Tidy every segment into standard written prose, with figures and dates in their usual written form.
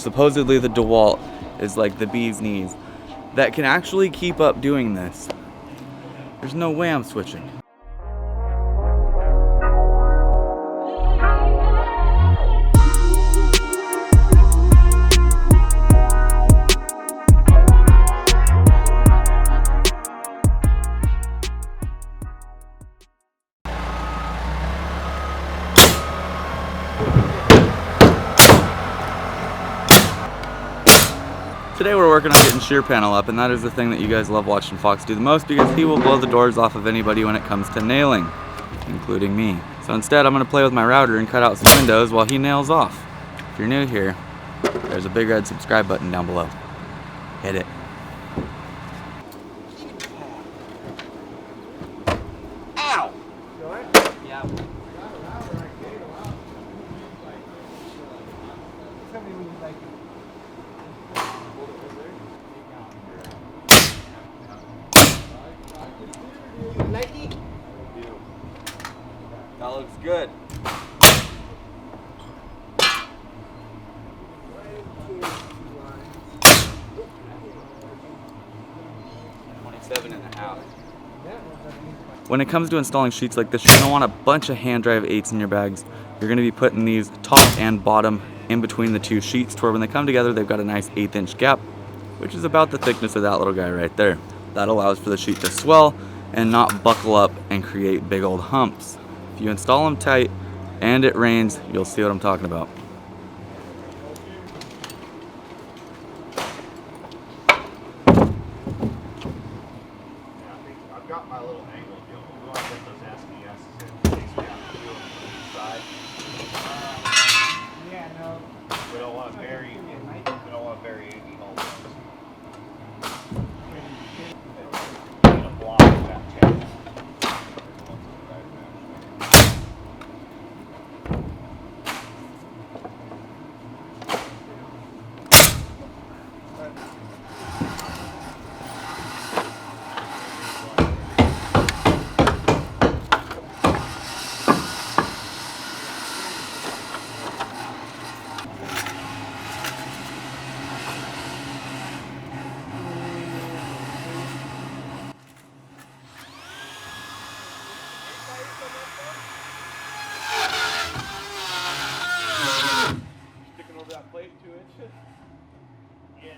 supposedly the DeWalt is like the bee's knees, that can actually keep up doing this. There's no way I'm switching. Today we're working on getting shear panel up, and that is the thing that you guys love watching Fox do the most, because he will blow the doors off of anybody when it comes to nailing, including me. So instead I'm going to play with my router and cut out some windows while he nails off. If you're new here, there's a big red subscribe button down below. Hit it. Ow! Yeah. That looks good. When it comes to installing sheets like this, you're going to want a bunch of hand drive 8s in your bags. You're going to be putting these top and bottom in between the two sheets to where when they come together they've got a nice 1/8 inch gap, which is about the thickness of that little guy right there. That allows for the sheet to swell and not buckle up and create big old humps. If you install them tight and it rains, you'll see what I'm talking about. I've got my little angle deal. We want to get those SBSs in case we have to do them from the side. Yeah, no. We don't want to bury any holes. Need a block of that channel. That plate 2 inches? Yeah.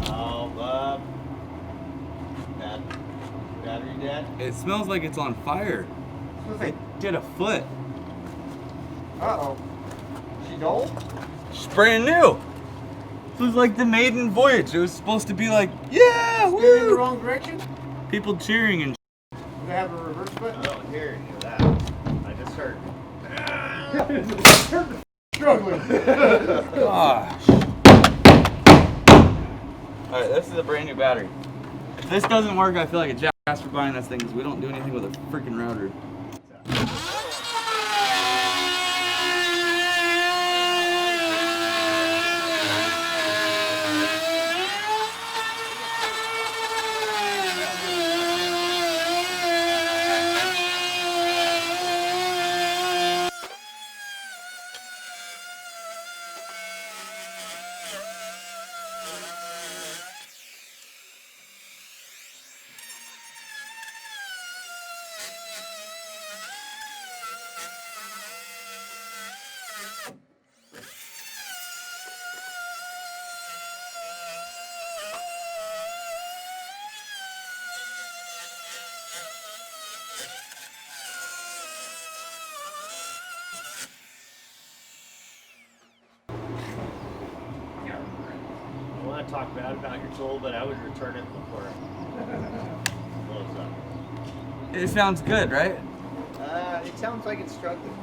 Oh, battery dead? It smells like it's on fire. It did a foot. Uh-oh. She gold? It's brand new. This was like the maiden voyage. It was supposed to be like, yeah, Steering woo! in the wrong direction? People cheering and Do they have a reverse button? I don't hear any of that. I just heard. Struggling. gosh. Alright, this is a brand new battery. If this doesn't work, I feel like a jackass for buying this thing because we don't do anything with a freaking router. I want to talk bad about your tool, but I would return it before it blows up. It sounds good, right? It sounds like it's struggling.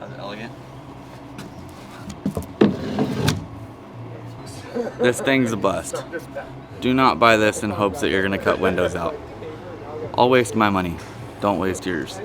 That's elegant. This thing's a bust. Do not buy this in hopes that you're going to cut windows out. I'll waste my money. Don't waste yours.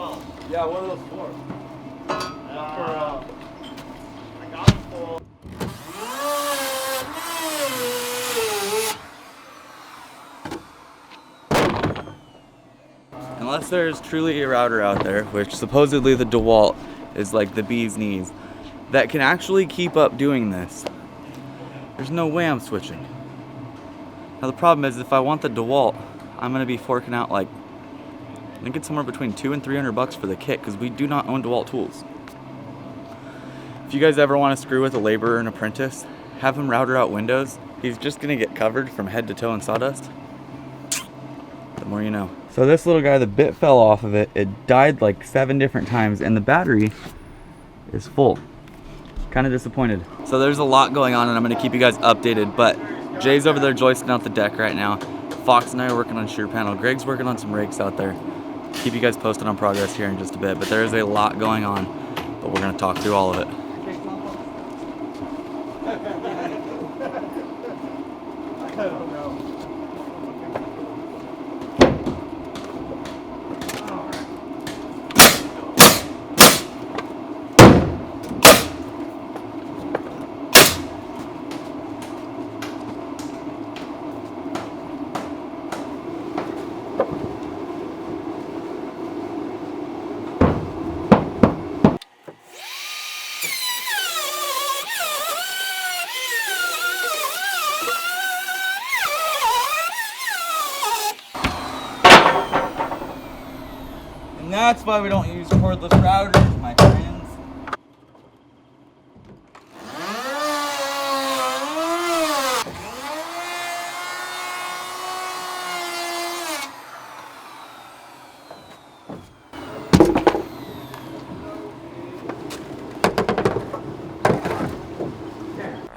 12. Yeah, one of those 4. I got them full. Unless there's truly a router out there, which supposedly the DeWalt is like the bee's knees, that can actually keep up doing this, there's no way I'm switching. Now the problem is, if I want the DeWalt, I'm gonna be forking out like, I think it's somewhere between $200 and $300 for the kit, because we do not own DeWalt tools. If you guys ever want to screw with a laborer and apprentice, have him router out windows. He's just gonna get covered from head to toe in sawdust. The more you know. So this little guy, the bit fell off of it. It died like 7 different times, and the battery is full. Kind of disappointed. So there's a lot going on, and I'm gonna keep you guys updated, but Jay's over there joisting out the deck right now. Fox and I are working on shear panel. Greg's working on some rakes out there. Keep you guys posted on progress here in just a bit, but there is a lot going on, but we're gonna talk through all of it. I don't know. And that's why we don't use cordless routers, my friends.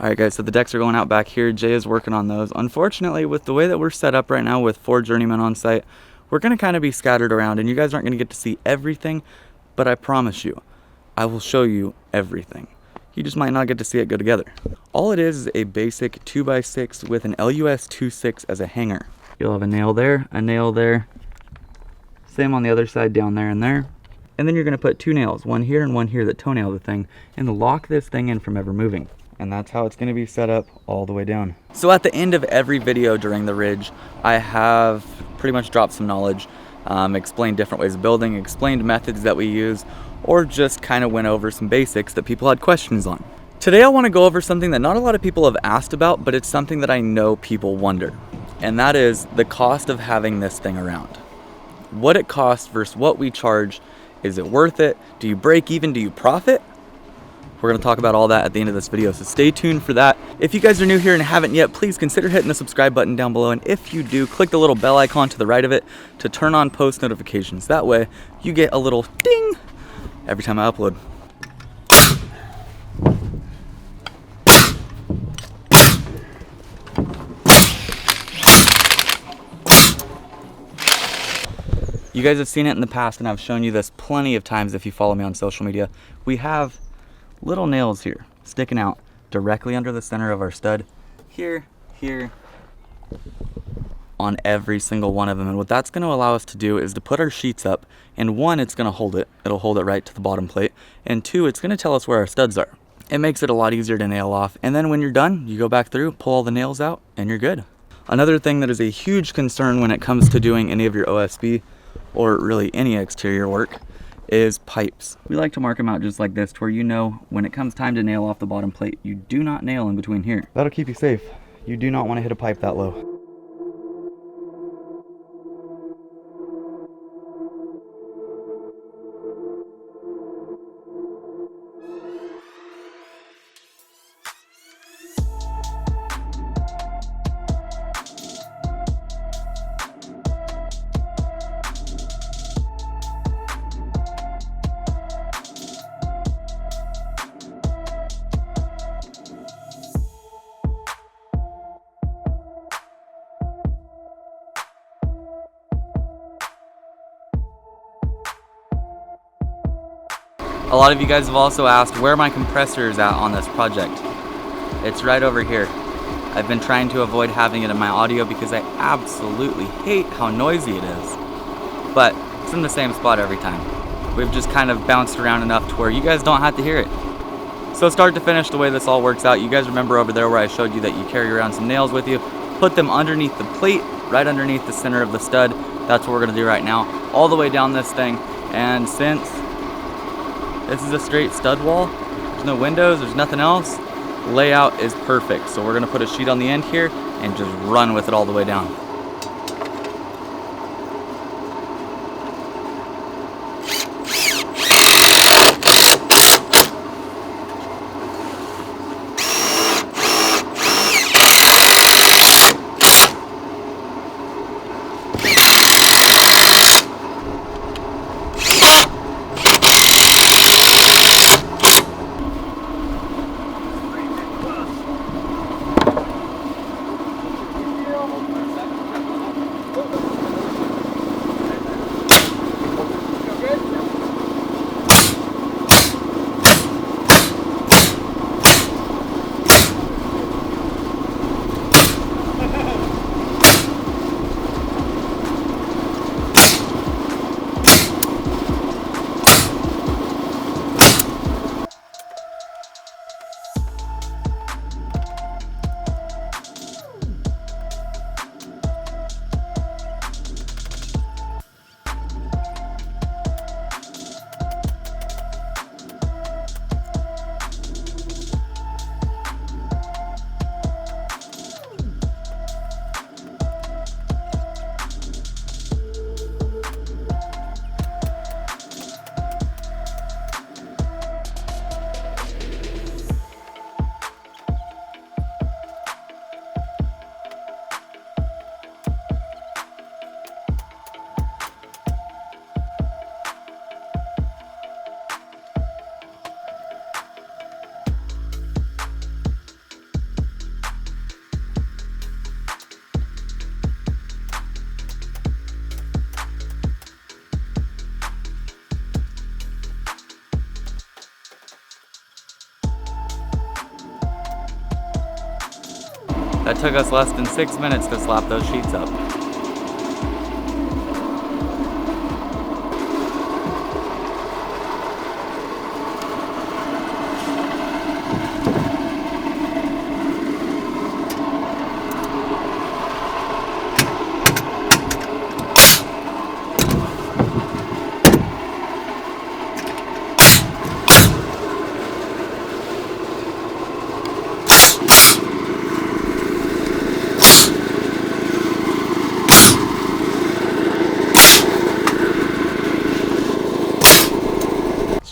Alright guys, so the decks are going out back here. Jay is working on those. Unfortunately, with the way that we're set up right now with 4 journeymen on site, we're going to kind of be scattered around, and you guys aren't going to get to see everything, but I promise you, I will show you everything. You just might not get to see it go together. All it is a basic 2x6 with an LUS 26 as a hanger. You'll have a nail there, same on the other side down there and there. And then you're going to put 2 nails, one here and one here that toenail the thing, and lock this thing in from ever moving. And that's how it's going to be set up all the way down. So at the end of every video during the Ridge, I have pretty much dropped some knowledge, explained different ways of building, explained methods that we use, or just kind of went over some basics that people had questions on. Today I want to go over something that not a lot of people have asked about, but it's something that I know people wonder. And that is the cost of having this thing around. What it costs versus what we charge. Is it worth it? Do you break even? Do you profit? We're going to talk about all that at the end of this video, so stay tuned for that. If you guys are new here and haven't yet, please consider hitting the subscribe button down below, and if you do, click the little bell icon to the right of it to turn on post notifications. That way, you get a little ding every time I upload. You guys have seen it in the past, and I've shown you this plenty of times if you follow me on social media. We have little nails here sticking out directly under the center of our stud, here, on every single one of them. And what that's going to allow us to do is to put our sheets up, and 1, it's going to hold it. It'll hold it right to the bottom plate, and 2, it's going to tell us where our studs are. It makes it a lot easier to nail off, and then when you're done, you go back through, pull all the nails out, and you're good. Another thing that is a huge concern when it comes to doing any of your OSB or really any exterior work is pipes. We like to mark them out just like this, to where you know when it comes time to nail off the bottom plate, you do not nail in between here. That'll keep you safe. You do not want to hit a pipe that low. A lot of you guys have also asked where my compressor is at on this project. It's right over here. I've been trying to avoid having it in my audio because I absolutely hate how noisy it is. But it's in the same spot every time. we've just kind of bounced around enough to where you guys don't have to hear it. So start to finish, the way this all works out, you guys remember over there where I showed you that you carry around some nails with you, put them underneath the plate, right underneath the center of the stud. That's what we're gonna do right now, all the way down this thing. And since this is a straight stud wall, there's no windows, there's nothing else, layout is perfect. So we're gonna put a sheet on the end here and just run with it all the way down. That took us less than 6 minutes to slap those sheets up.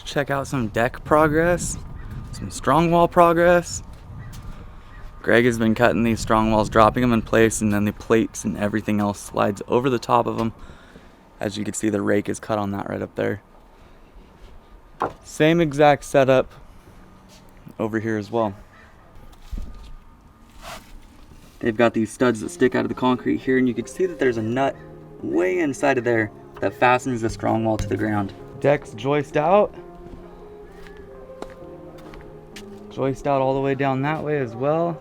Check out some deck progress, some strong wall progress. Greg has been cutting these strong walls, dropping them in place, and then the plates and everything else slides over the top of them. As you can see, the rake is cut on that right up there. Same exact setup over here as well. They've got these studs that stick out of the concrete here, and you can see that there's a nut way inside of there that fastens the strong wall to the ground. Deck's joist out. Joist out all the way down that way as well.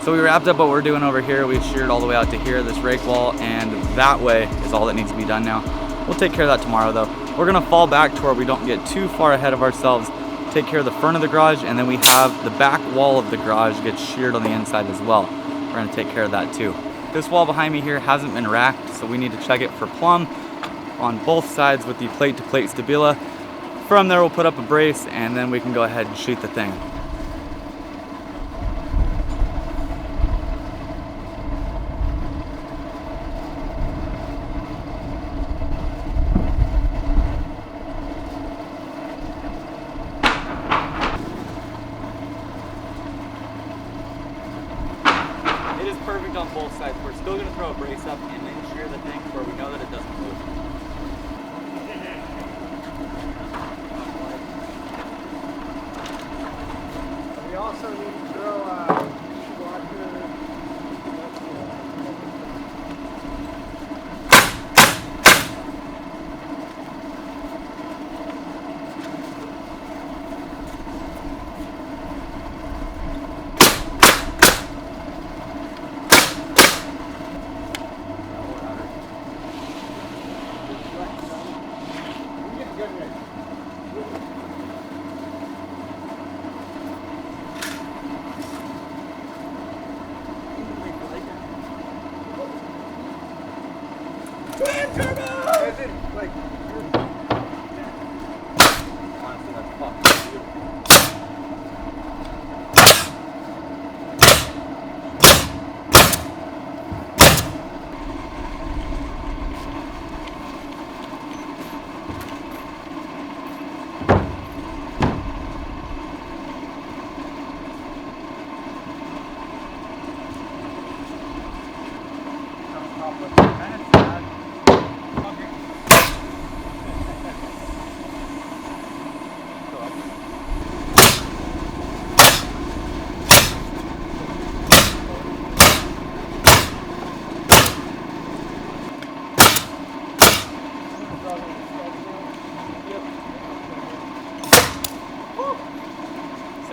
So we wrapped up what we're doing over here. We sheared all the way out to here, this rake wall, and that way is all that needs to be done now. We'll take care of that tomorrow though. We're gonna fall back to where we don't get too far ahead of ourselves, take care of the front of the garage, and then we have the back wall of the garage get sheared on the inside as well. We're gonna take care of that too. This wall behind me here hasn't been racked, so we need to check it for plumb on both sides with the plate-to-plate stabila. From there we'll put up a brace and then we can go ahead and shoot the thing. both sides. We're still going to throw a brace up and then shear the thing where we know that it doesn't move. We also need to throw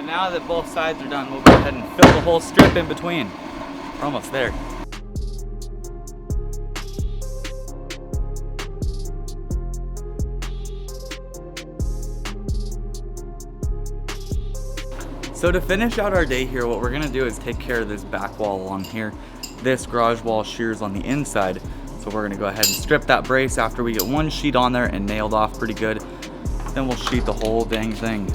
So now that both sides are done, we'll go ahead and fill the whole strip in between. We're almost there. So to finish out our day here, what we're gonna do is take care of this back wall along here. This garage wall shears on the inside. So we're gonna go ahead and strip that brace after we get one sheet on there and nailed off pretty good. Then we'll sheet the whole dang thing.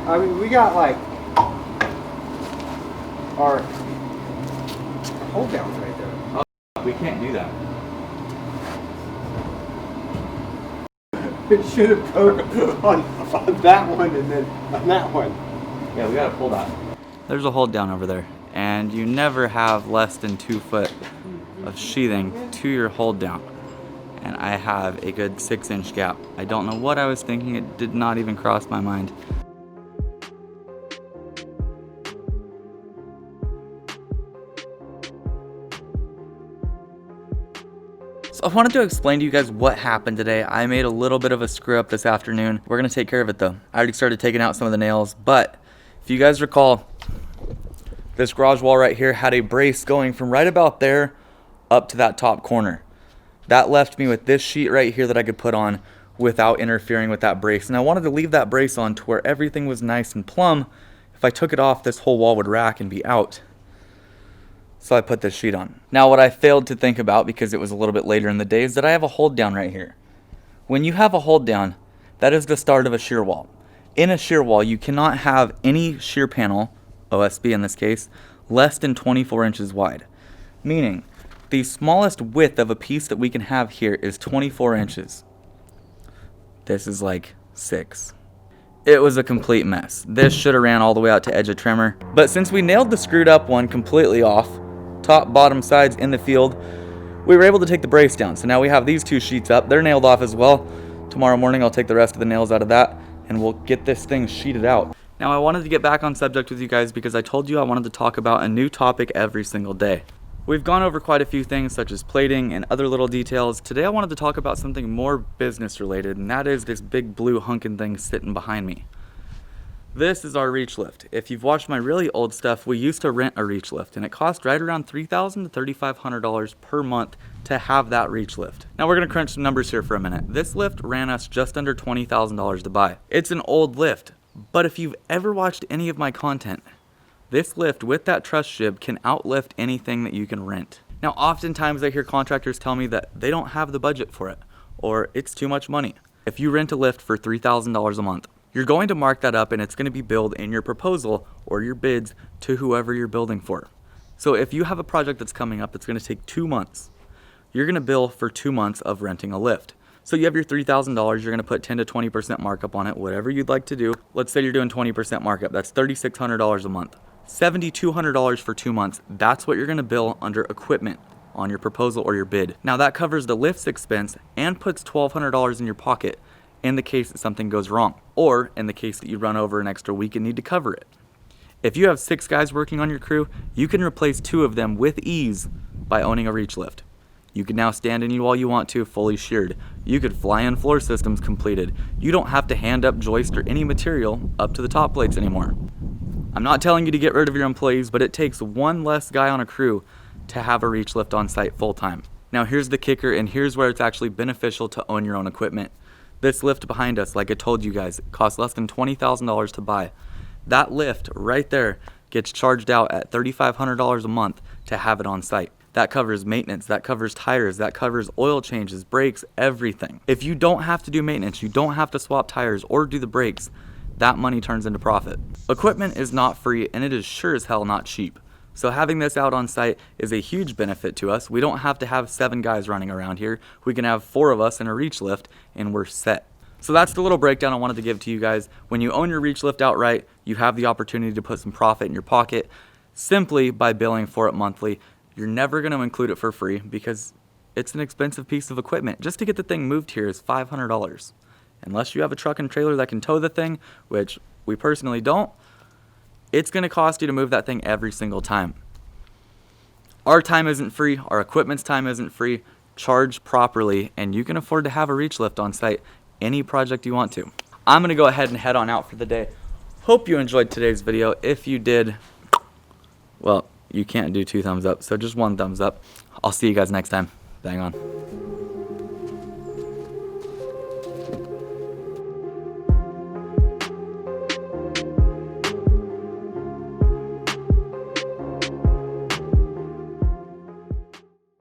I mean, we got like our hold downs right there. We can't do that. It should have poked on that one and then on that one. Yeah, we gotta pull that. There's a hold down over there, and you never have less than 2 foot of sheathing to your hold down. And I have a good 6-inch gap. I don't know what I was thinking, it did not even cross my mind. So I wanted to explain to you guys what happened today. I made a little bit of a screw up this afternoon. We're gonna take care of it though. I already started taking out some of the nails, but if you guys recall, this garage wall right here had a brace going from right about there up to that top corner. That left me with this sheet right here that I could put on without interfering with that brace. And I wanted to leave that brace on to where everything was nice and plumb. If I took it off, this whole wall would rack and be out. So I put this sheet on. Now what I failed to think about, because it was a little bit later in the day, is that I have a hold down right here. When you have a hold down, that is the start of a shear wall. In a shear wall, you cannot have any shear panel, OSB in this case, less than 24 inches wide. Meaning, the smallest width of a piece that we can have here is 24 inches. This is like 6. It was a complete mess. This should have ran all the way out to edge of trimmer. But since we nailed the screwed up one completely off, top, bottom, sides in the field, we were able to take the brace down. So now we have these 2 sheets up. They're nailed off as well. Tomorrow morning I'll take the rest of the nails out of that and we'll get this thing sheeted out. Now I wanted to get back on subject with you guys because I told you I wanted to talk about a new topic every single day. We've gone over quite a few things such as plating and other little details. Today I wanted to talk about something more business related, and that is this big blue hunkin' thing sitting behind me. This is our reach lift. If you've watched my really old stuff, we used to rent a reach lift and it cost right around $3,000 to $3,500 per month to have that reach lift. Now we're gonna crunch some numbers here for a minute. This lift ran us just under $20,000 to buy. It's an old lift, but if you've ever watched any of my content, this lift with that truss jib can outlift anything that you can rent. Now oftentimes I hear contractors tell me that they don't have the budget for it or it's too much money. If you rent a lift for $3,000 a month, You're going to mark that up and it's going to be billed in your proposal or your bids to whoever you're building for. So if you have a project that's coming up that's going to take 2 months, you're going to bill for 2 months of renting a lift. So you have your $3,000, you're going to put 10 to 20% markup on it, whatever you'd like to do. Let's say you're doing 20% markup, that's $3,600 a month. $7,200 for 2 months, that's what you're going to bill under equipment on your proposal or your bid. Now that covers the lift's expense and puts $1,200 in your pocket in the case that something goes wrong, or in the case that you run over an extra week and need to cover it. If you have 6 guys working on your crew, you can replace 2 of them with ease by owning a reach lift. You can now stand in you all you want to, fully sheared. You could fly in floor systems completed. You don't have to hand up joist or any material up to the top plates anymore. I'm not telling you to get rid of your employees, but it takes 1 less guy on a crew to have a reach lift on site full time. Now here's the kicker, and here's where it's actually beneficial to own your own equipment. This lift behind us, like I told you guys, costs less than $20,000 to buy. That lift right there gets charged out at $3,500 a month to have it on site. That covers maintenance, that covers tires, that covers oil changes, brakes, everything. If you don't have to do maintenance, you don't have to swap tires or do the brakes, that money turns into profit. Equipment is not free and it is sure as hell not cheap. So having this out on site is a huge benefit to us. We don't have to have 7 guys running around here. We can have 4 of us in a reach lift and we're set. So that's the little breakdown I wanted to give to you guys. When you own your reach lift outright, you have the opportunity to put some profit in your pocket simply by billing for it monthly. You're never going to include it for free because it's an expensive piece of equipment. Just to get the thing moved here is $500. Unless you have a truck and trailer that can tow the thing, which we personally don't, it's going to cost you to move that thing every single time. Our time isn't free. Our equipment's time isn't free. Charge properly, and you can afford to have a reach lift on site any project you want to. I'm going to go ahead and head on out for the day. Hope you enjoyed today's video. If you did, well, you can't do 2 thumbs up, so just 1 thumbs up. I'll see you guys next time. Bang on.